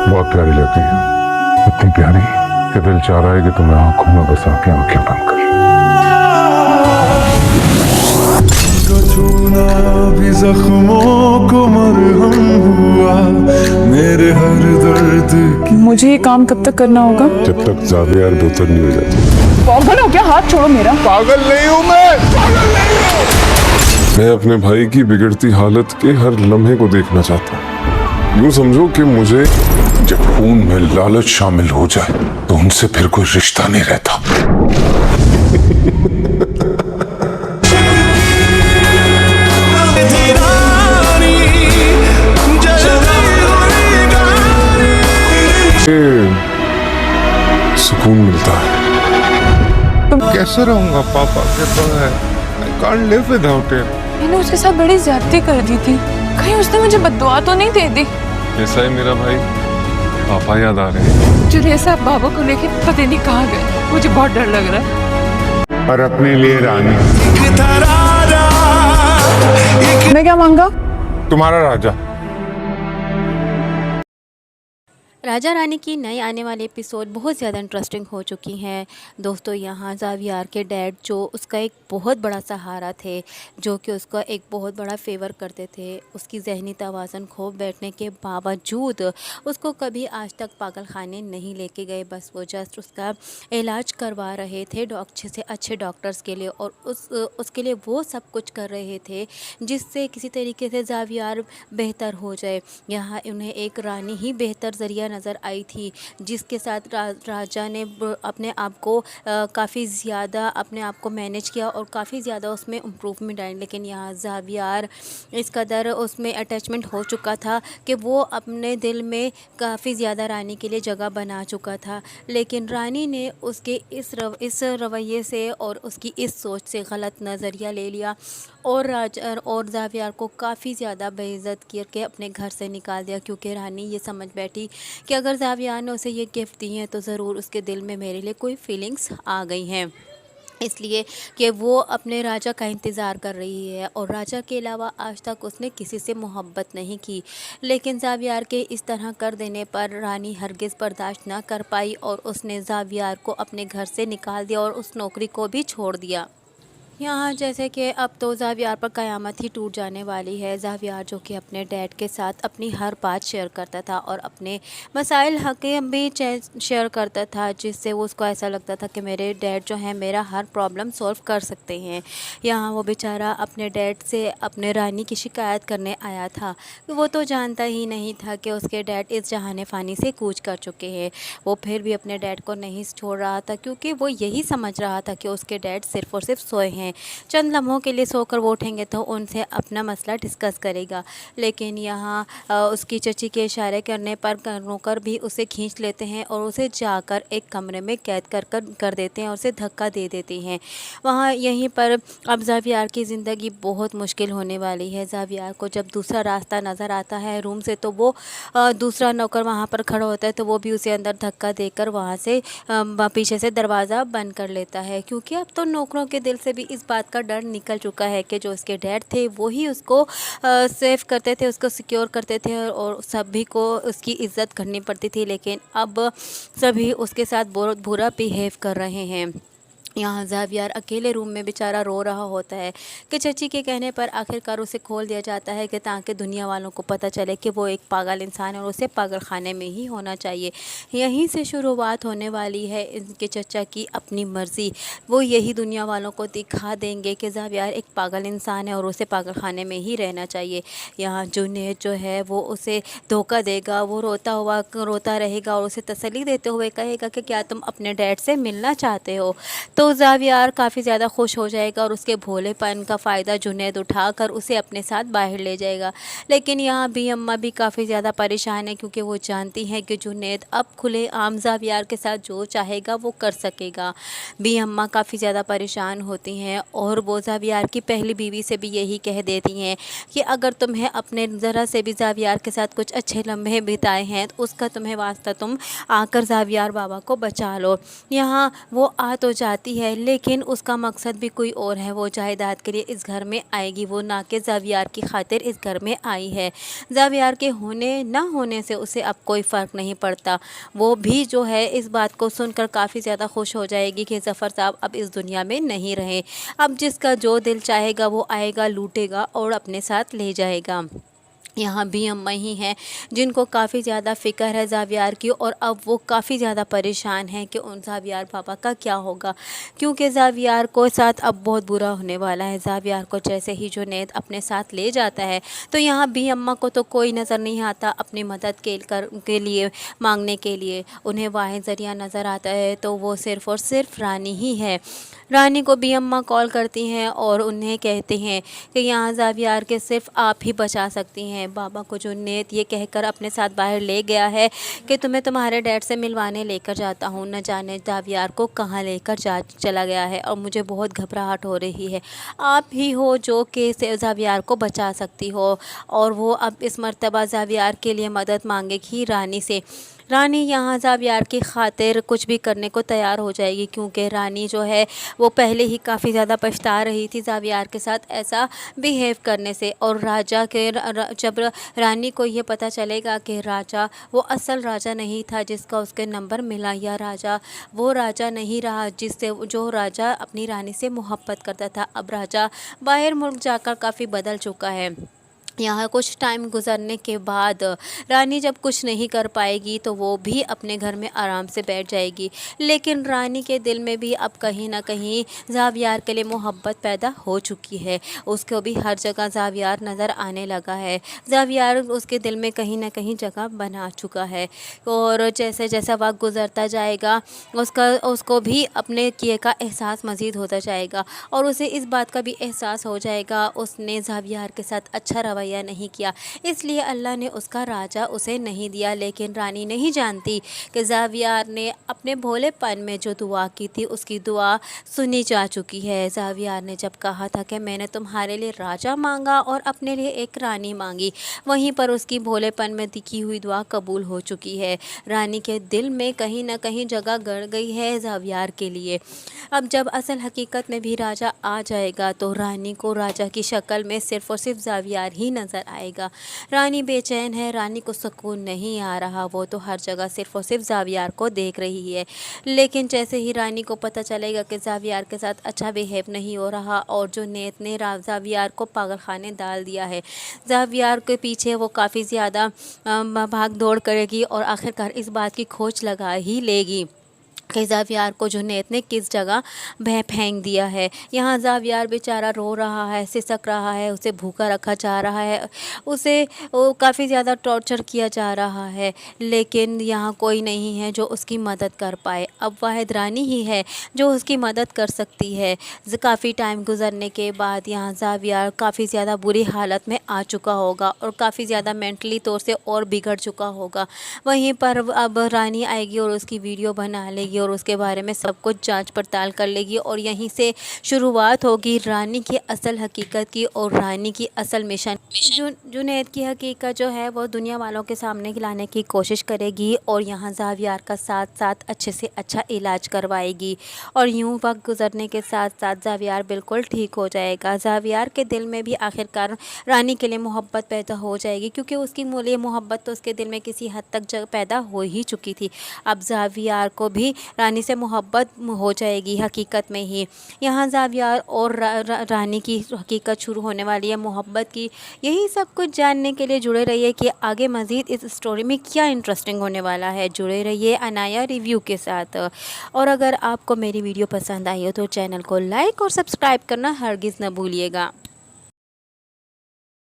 बहुत प्यारी लगती है, इतनी प्यारी कि दिल चाह रहा है कि तुम्हें आंखों में बसा के आंखें बंद कर। छूना भी जख्मों को मरहम हुआ, मेरे हर दर्द की। मुझे ये काम कब तक करना होगा? जब तक ज़ावियार बेहतर नहीं हो जाती। पागल हो क्या? हाथ छोड़ो मेरा। पागल नहीं हूँ मैं, पागल नहीं हूँ। मैं अपने भाई की बिगड़ती हालत के हर लम्हे को देखना चाहता हूँ। यूँ समझो कि मुझे जब खून में लालच शामिल हो जाए तो उनसे फिर कोई रिश्ता नहीं रहता। सुकून मिलता है। कैसे रहूंगा पापा के बगैर? I can't live without him. मैंने उसके साथ बड़ी ज्यादती कर दी थी, कहीं उसने मुझे बद्दुआ तो नहीं दे दी? ऐसा ही मेरा भाई, पापा याद आ रहे हैं। जुलेसा आप बाबा को लेके पता नहीं कहाँ गए, मुझे बहुत डर लग रहा है। और अपने लिए रानी, मैं क्या मांगा? तुम्हारा राजा। राजा रानी की नई आने वाली एपिसोड बहुत ज़्यादा इंटरेस्टिंग हो चुकी हैं दोस्तों। यहाँ ज़ावियार के डैड जो उसका एक बहुत बड़ा सहारा थे, जो कि उसका एक बहुत बड़ा फेवर करते थे, उसकी जहनी तवाज़ुन खो बैठने के बावजूद उसको कभी आज तक पागल खाने नहीं लेके गए। बस वो जस्ट उसका इलाज करवा रहे थे अच्छे से अच्छे डॉक्टर्स के लिए, और उसके लिए वो सब कुछ कर रहे थे जिससे किसी तरीके से ज़ावियार बेहतर हो जाए। यहाँ उन्हें एक रानी ही बेहतर ज़रिया नज़र आई थी, जिसके साथ राजा ने अपने आप को काफ़ी ज़्यादा अपने आप को मैनेज किया और काफ़ी ज़्यादा उसमें इम्प्रूवमेंट आई। लेकिन यहाँ ज़ावियार इस कदर उसमें अटैचमेंट हो चुका था कि वो अपने दिल में काफ़ी ज़्यादा रानी के लिए जगह बना चुका था। लेकिन रानी ने उसके इस रवैये से और उसकी इस सोच से गलत नज़रिया ले लिया और ज़ावियार को काफ़ी ज़्यादा बेइज्जत करके अपने घर से निकाल दिया, क्योंकि रानी ये समझ बैठी कि अगर ज़ावियार ने उसे ये गिफ्ट दी हैं तो ज़रूर उसके दिल में मेरे लिए कोई फीलिंग्स आ गई हैं, इसलिए कि वो अपने राजा का इंतज़ार कर रही है और राजा के अलावा आज तक उसने किसी से मोहब्बत नहीं की। लेकिन ज़ावियार के इस तरह कर देने पर रानी हरगिज़ बर्दाश्त ना कर पाई और उसने ज़ावियार को अपने घर से निकाल दिया और उस नौकरी को भी छोड़ दिया। यहाँ जैसे कि अब तो ज़ावियार पर क़यामत ही टूट जाने वाली है। ज़ावियार जो कि अपने डैड के साथ अपनी हर बात शेयर करता था और अपने मसाइल हक़ीक़ भी शेयर करता था, जिससे वो उसको ऐसा लगता था कि मेरे डैड जो हैं मेरा हर प्रॉब्लम सॉल्व कर सकते हैं। यहाँ वो बेचारा अपने डैड से अपने रानी की शिकायत करने आया था। वो तो जानता ही नहीं था कि उसके डैड इस जहान फ़ानी से कूच कर चुके हैं। वो फिर भी अपने डैड को नहीं छोड़ रहा था, क्योंकि वो यही समझ रहा था कि उसके डैड सिर्फ़ और सिर्फ सोए हैं, चंद लम्हों के लिए सोकर वो उठेंगे तो उनसे अपना मसला डिस्कस करेगा। लेकिन यहाँ उसकी चची के इशारे करने पर नौकर भी उसे खींच लेते हैं और उसे जाकर एक कमरे में कैद कर देते हैं और उसे धक्का दे देते हैं। वहाँ यहीं पर अब ज़ावियार की ज़िंदगी बहुत मुश्किल होने वाली है। ज़ावियार को जब दूसरा रास्ता नज़र आता है रूम से, तो वो दूसरा नौकर वहाँ पर खड़ा होता है, तो वो भी उसे अंदर धक्का देकर वहाँ से पीछे से दरवाज़ा बंद कर लेता है, क्योंकि अब तो नौकरों के दिल से भी इस बात का डर निकल चुका है कि जो उसके डैड थे वो ही उसको सेव करते थे, उसको सिक्योर करते थे और सभी को उसकी इज़्ज़त करनी पड़ती थी। लेकिन अब सभी उसके साथ बहुत बुरा बिहेव कर रहे हैं। यहाँ ज़ावियार अकेले रूम में बेचारा रो रहा होता है कि चची के कहने पर आखिरकार उसे खोल दिया जाता है कि ताकि दुनिया वालों को पता चले कि वो एक पागल इंसान है और उसे पागल खाने में ही होना चाहिए। यहीं से शुरुआत होने वाली है इनके चचा की अपनी मर्ज़ी। वो यही दुनिया वालों को दिखा देंगे कि ज़ावियार एक पागल इंसान है और उसे पागल खाने में ही रहना चाहिए। यहाँ जुनैद जो है वो उसे धोखा देगा, वो रोता रहेगा और उसे तसल्ली देते हुए कहेगा कि क्या तुम अपने डैड से मिलना चाहते हो। तो ज़ावियार काफ़ी ज़्यादा खुश हो जाएगा और उसके भोलेपन का फ़ायदा जुनैद उठाकर उसे अपने साथ बाहर ले जाएगा। लेकिन यहाँ भी अम्मा भी काफ़ी ज़्यादा परेशान है, क्योंकि वो जानती हैं कि जुनैद अब खुले आम ज़ावियार के साथ जो चाहेगा वो कर सकेगा। भी अम्मा काफ़ी ज़्यादा परेशान होती हैं और वो ज़ावियार की पहली बीवी से भी यही कह देती हैं कि अगर तुम्हें अपने ज़रा से भी ज़ावियार के साथ कुछ अच्छे लम्हे बिताए हैं तो उसका तुम्हें वास्ता तुम आकर ज़ावियार बाबा को बचा लो। यहाँ वो आ तो जाती है, लेकिन उसका मकसद भी कोई और है। वो जायदाद के लिए इस घर में आएगी, वो ना कि ज़ावियार की खातिर इस घर में आई है। ज़ावियार के होने ना होने से उसे अब कोई फ़र्क नहीं पड़ता। वो भी जो है इस बात को सुनकर काफ़ी ज़्यादा खुश हो जाएगी कि ज़फ़र साहब अब इस दुनिया में नहीं रहे। अब जिसका जो दिल चाहेगा वो आएगा, लूटेगा और अपने साथ ले जाएगा। यहाँ भी अम्मा ही हैं जिनको काफ़ी ज़्यादा फ़िक्र है ज़ावियार की, और अब वो काफ़ी ज़्यादा परेशान हैं कि उन ज़ावियार पापा का क्या होगा, क्योंकि ज़ावियार को साथ अब बहुत बुरा होने वाला है। ज़ावियार को जैसे ही जुनैद अपने साथ ले जाता है तो यहाँ भी अम्मा को तो कोई नज़र नहीं आता अपनी मदद के लिए मांगने के लिए। उन्हें वाहिद ज़रिया नज़र आता है तो वो सिर्फ़ और सिर्फ रानी ही है। रानी को भी अम्मा कॉल करती हैं और उन्हें कहते हैं कि यहाँ ज़ावियार के सिर्फ आप ही बचा सकती हैं। बाबा को जुनैद ये कहकर अपने साथ बाहर ले गया है कि तुम्हें तुम्हारे डैड से मिलवाने लेकर जाता हूँ, न जाने ज़ावियार को कहाँ लेकर चला गया है और मुझे बहुत घबराहट हो रही है। आप ही हो जो कि ज़ावियार को बचा सकती हो। और वो अब इस मर्तबा ज़ावियार के लिए मदद मांगेगी रानी से। रानी यहाँ ज़ावियार की खातिर कुछ भी करने को तैयार हो जाएगी, क्योंकि रानी जो है वो पहले ही काफ़ी ज़्यादा पछता रही थी ज़ावियार के साथ ऐसा बिहेव करने से। और राजा के जब रानी को ये पता चलेगा कि राजा वो असल राजा नहीं था जिसका उसके नंबर मिला, या राजा वो राजा नहीं रहा जिससे जो राजा अपनी रानी से मोहब्बत करता था, अब राजा बाहर मुल्क जाकर काफ़ी बदल चुका है। यहाँ कुछ टाइम गुजरने के बाद रानी जब कुछ नहीं कर पाएगी तो वो भी अपने घर में आराम से बैठ जाएगी। लेकिन रानी के दिल में भी अब कहीं ना कहीं ज़ावियार के लिए मोहब्बत पैदा हो चुकी है। उसको भी हर जगह ज़ावियार नज़र आने लगा है। ज़ावियार उसके दिल में कहीं ना कहीं जगह बना चुका है, और जैसे जैसा वक्त गुजरता जाएगा उसको भी अपने किए का एहसास मज़ीद होता जाएगा, और उसे इस बात का भी एहसास हो जाएगा उसने ज़ावियार के साथ अच्छा रवैया नहीं किया, इसलिए अल्लाह ने उसका राजा उसे नहीं दिया। लेकिन रानी नहीं जानती कि ज़ावियार ने अपने भोलेपन में जो दुआ की थी उसकी दुआ सुनी जा चुकी है। ज़ावियार ने जब कहा था कि मैंने तुम्हारे लिए राजा मांगा और अपने लिए एक रानी मांगी, वहीं पर उसकी भोलेपन में की हुई दुआ कबूल हो चुकी है। रानी के दिल में कहीं ना कहीं जगह गड़ गई है ज़ावियार के लिए। अब जब असल हकीकत में भी राजा आ जाएगा तो रानी को राजा की शक्ल में सिर्फ़ और सिर्फ ज़ावियार ही नज़र आएगा। रानी बेचैन है, रानी को सुकून नहीं आ रहा, वो तो हर जगह सिर्फ़ और सिर्फ ज़ावियार को देख रही है। लेकिन जैसे ही रानी को पता चलेगा कि ज़ावियार के साथ अच्छा बिहेव नहीं हो रहा और जुनैद ने ज़ावियार को पागल खाने डाल दिया है, ज़ावियार के पीछे वो काफ़ी ज़्यादा भाग दौड़ करेगी और आखिरकार इस बात की खोज लगा ही लेगी कि ज़ावियार को जुनैद ने किस जगह फेंक दिया है। यहाँ ज़ावियार बेचारा रो रहा है, सिसक रहा है, उसे भूखा रखा जा रहा है, उसे काफ़ी ज़्यादा टॉर्चर किया जा रहा है, लेकिन यहाँ कोई नहीं है जो उसकी मदद कर पाए। अब वाहिद रानी ही है जो उसकी मदद कर सकती है। काफ़ी टाइम गुजरने के बाद यहाँ ज़ावियार काफ़ी ज़्यादा बुरी हालत में आ चुका होगा और काफ़ी ज़्यादा मेंटली तौर से और बिगड़ चुका होगा। वहीं पर अब रानी आएगी और उसकी वीडियो बना लेगी और उसके बारे में सब कुछ जांच पड़ताल कर लेगी, और यहीं से शुरुआत होगी रानी की असल हकीकत की और रानी की असल मिशन। जुनैद की हकीकत जो है वो दुनिया वालों के सामने लाने की कोशिश करेगी और यहाँ ज़ावियार का साथ साथ अच्छे से अच्छा इलाज करवाएगी, और यूँ वक्त गुजरने के साथ साथ ज़ावियार बिल्कुल ठीक हो जाएगा। ज़ावियार के दिल में भी आखिरकार रानी के लिए मोहब्बत पैदा हो जाएगी, क्योंकि उसकी लिए मोहब्बत तो उसके दिल में किसी हद तक पैदा हो ही चुकी थी। अब ज़ावियार को भी रानी से मोहब्बत हो जाएगी हकीकत में ही। यहाँ ज़ावियार और रानी की हकीकत शुरू होने वाली है, मोहब्बत की। यही सब कुछ जानने के लिए जुड़े रहिए कि आगे मज़ीद इस स्टोरी में क्या इंटरेस्टिंग होने वाला है। जुड़े रहिए अनाया रिव्यू के साथ। और अगर आपको मेरी वीडियो पसंद आई हो तो चैनल को लाइक और सब्सक्राइब करना हरगिज़ न भूलिएगा।